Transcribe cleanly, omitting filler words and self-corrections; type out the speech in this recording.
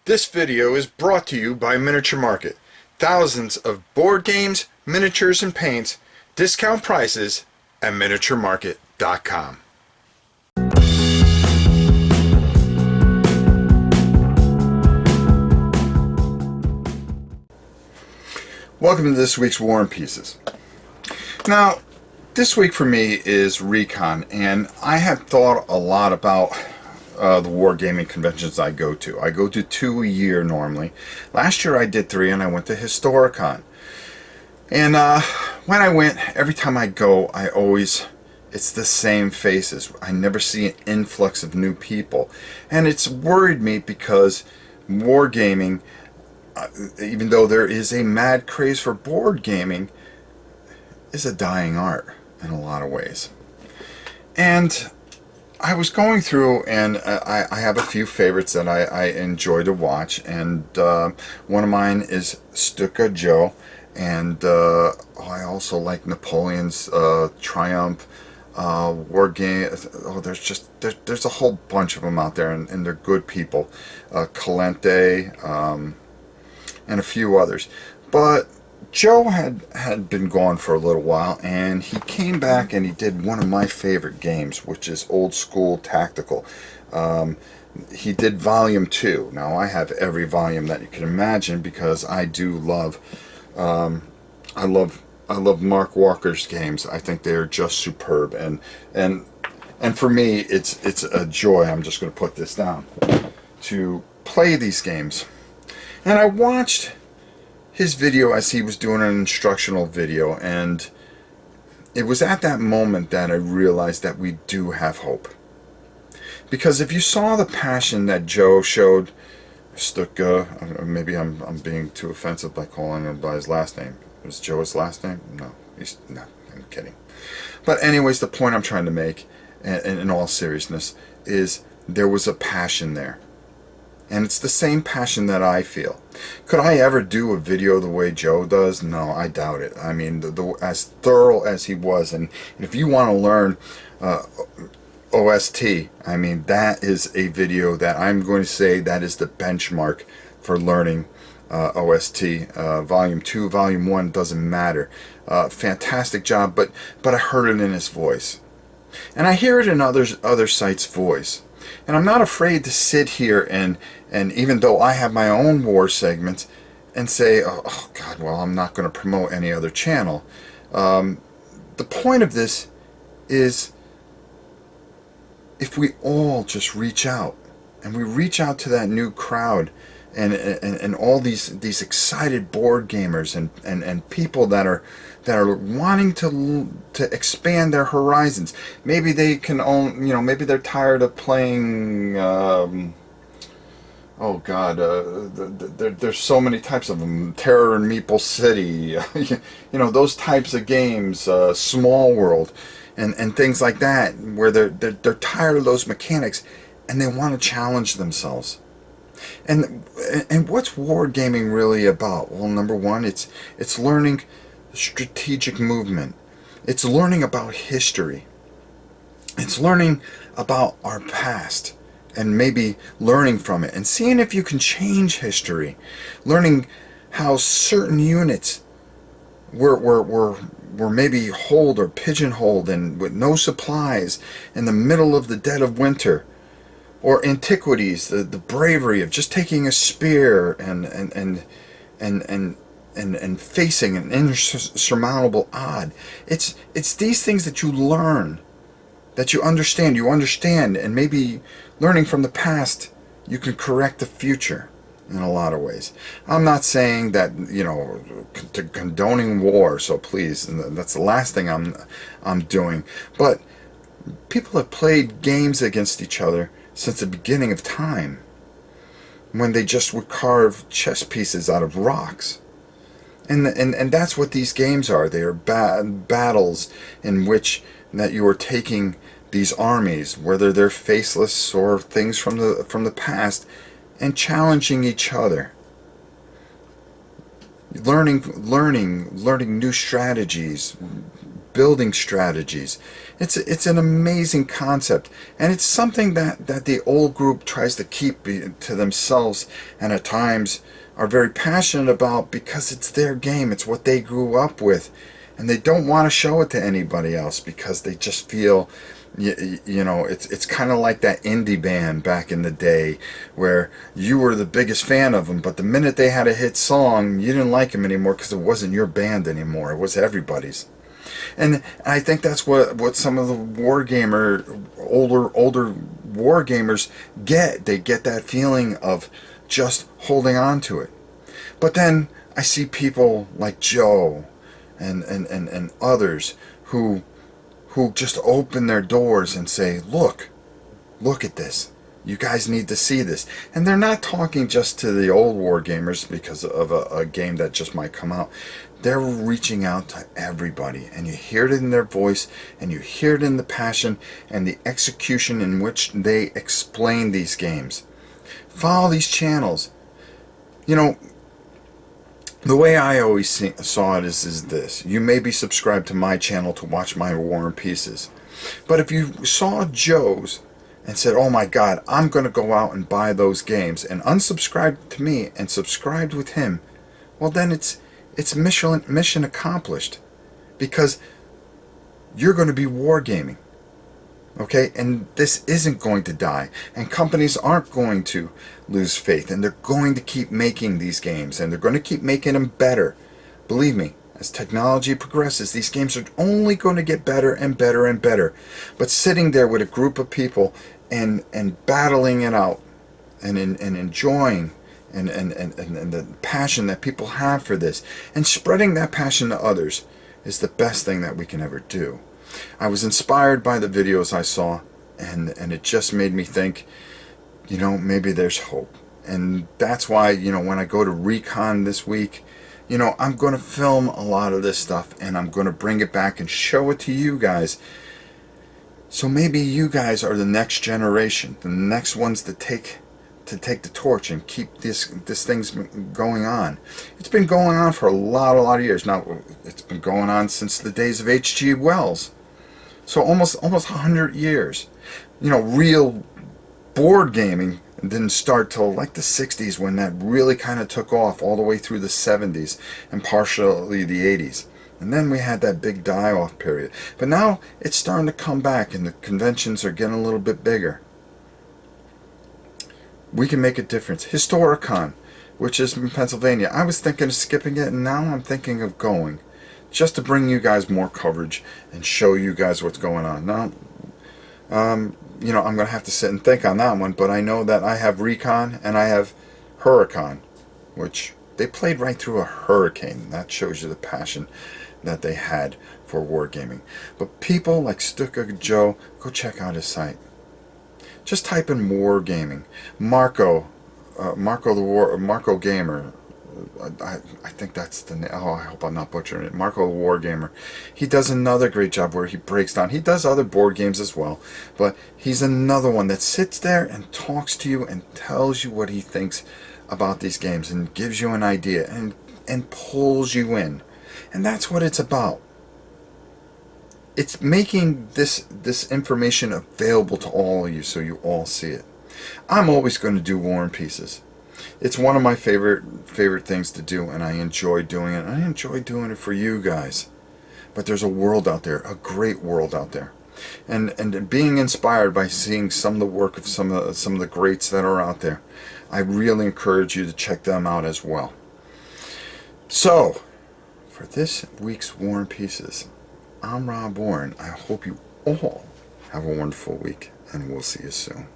This video is brought to you by Miniature Market. Thousands of board games, miniatures, and paints, discount prices at miniaturemarket.com. Welcome to this week's War and Pieces. Now, this week for me is Recon, and I have thought a lot about the wargaming conventions I go to. I go to 2 a year normally. Last year I did 3, and I went to Historicon. And when I went, every time I go, it's the same faces. I never see an influx of new people. And it's worried me because wargaming, even though there is a mad craze for board gaming, is a dying art in a lot of ways. And I was going through, and I have a few favorites that I enjoy to watch, and one of mine is Stuka Joe, and I also like Napoleon's Triumph war game. Oh, there's a whole bunch of them out there, and they're good people. Calente, and a few others. But Joe had been gone for a little while, and he came back and he did one of my favorite games, which is Old School Tactical. He did Volume 2. Now, I have every volume that you can imagine because I do love, I love Mark Walker's games. I think they're just superb, and for me, it's a joy. I'm just going to put this down to play these games. And I watched his video as he was doing an instructional video, and it was at that moment that I realized that we do have hope. Because if you saw the passion that Joe showed, Stuka, maybe I'm being too offensive by calling him by his last name. Is Joe his last name? No, I'm kidding. But anyways, the point I'm trying to make, in all seriousness, is there was a passion there. And it's the same passion that I feel. Could I ever do a video the way Joe does? No, I doubt it. I mean, as thorough as he was. And if you want to learn OST, I mean, that is a video that I'm going to say that is the benchmark for learning OST. Volume 2, Volume 1, doesn't matter. Fantastic job, but I heard it in his voice. And I hear it in other sites' voice. And I'm not afraid to sit here and even though I have my own war segments, and say, oh God, well, I'm not going to promote any other channel. The point of this is if we all just reach out, and we reach out to that new crowd, and all these excited board gamers and people that are wanting to expand their horizons. Maybe they can own, maybe they're tired of playing, oh God, there's so many types of them. Terror in Meeple City, those types of games, Small World, and things like that, where they're tired of those mechanics, and they want to challenge themselves. And what's wargaming really about? Well, number one, it's learning strategic movement. It's learning about history. It's learning about our past and maybe learning from it and seeing if you can change history. Learning how certain units were maybe holed or pigeonholed and with no supplies in the middle of the dead of winter. Or antiquities, the bravery of just taking a spear and facing an insurmountable odd. It's these things that you learn, that you understand, and maybe learning from the past, you can correct the future in a lot of ways. I'm not saying that, condoning war, so please, that's the last thing I'm doing. But people have played games against each other since the beginning of time, when they just would carve chess pieces out of rocks. And that's what these games are. They are battles in which that you are taking these armies, whether they're faceless or things from the past, and challenging each other. Learning new strategies, building strategies. It's an amazing concept, and it's something that the old group tries to keep to themselves, and at times are very passionate about, because it's their game, it's what they grew up with, and they don't want to show it to anybody else because they just feel, you know, it's kind of like that indie band back in the day where you were the biggest fan of them, but the minute they had a hit song, you didn't like them anymore because it wasn't your band anymore, it was everybody's. And I think that's what some of the older war gamers get. They get that feeling of just holding on to it. But then I see people like Joe and others who just open their doors and say, look at this. You guys need to see this. And they're not talking just to the old war gamers because of a game that just might come out. They're reaching out to everybody, and you hear it in their voice, and you hear it in the passion and the execution in which they explain these games. Follow these channels. You know, the way I always saw it is this. You may be subscribed to my channel to watch my War and Pieces, but if you saw Joe's and said, oh my God, I'm going to go out and buy those games, and unsubscribed to me and subscribed with him, well then it's mission accomplished, because you're going to be wargaming. Okay, and this isn't going to die, and companies aren't going to lose faith, and they're going to keep making these games, and they're going to keep making them better. Believe me, as technology progresses, these games are only going to get better and better and better. But sitting there with a group of people and battling it out and enjoying and the passion that people have for this, and spreading that passion to others, is the best thing that we can ever do. I was inspired by the videos I saw, and it just made me think, you know, maybe there's hope. And that's why, you know, when I go to Recon this week, you know, I'm going to film a lot of this stuff, and I'm going to bring it back and show it to you guys. So maybe you guys are the next generation, the next ones to take the torch and keep this thing's going on. It's been going on for a lot of years now. It's been going on since the days of H.G. Wells, so almost 100 years. You know, real board gaming didn't start till like the 60s, when that really kind of took off, all the way through the 70s and partially the 80s. And then we had that big die-off period. But now it's starting to come back, and the conventions are getting a little bit bigger. We can make a difference. Historicon, which is in Pennsylvania, I was thinking of skipping it, and now I'm thinking of going, just to bring you guys more coverage and show you guys what's going on. Now, you know, I'm going to have to sit and think on that one, but I know that I have Recon and I have Hurricane, which they played right through a hurricane. That shows you the passion that they had for wargaming. But people like Stuka Joe, go check out his site. Just type in wargaming. Marco Gamer. I think that's the name. Oh, I hope I'm not butchering it. Marco the Wargamer. He does another great job where he breaks down. He does other board games as well, but he's another one that sits there and talks to you and tells you what he thinks about these games, and gives you an idea and pulls you in. And that's what it's about. It's making this information available to all of you, so you all see it. I'm always going to do War and Pieces. It's one of my favorite things to do, and I enjoy doing it. I enjoy doing it for you guys. But there's a world out there, a great world out there, and being inspired by seeing some of the work of some of the greats that are out there. I really encourage you to check them out as well. So, for this week's War and Pieces, I'm Rob Warren. I hope you all have a wonderful week, and we'll see you soon.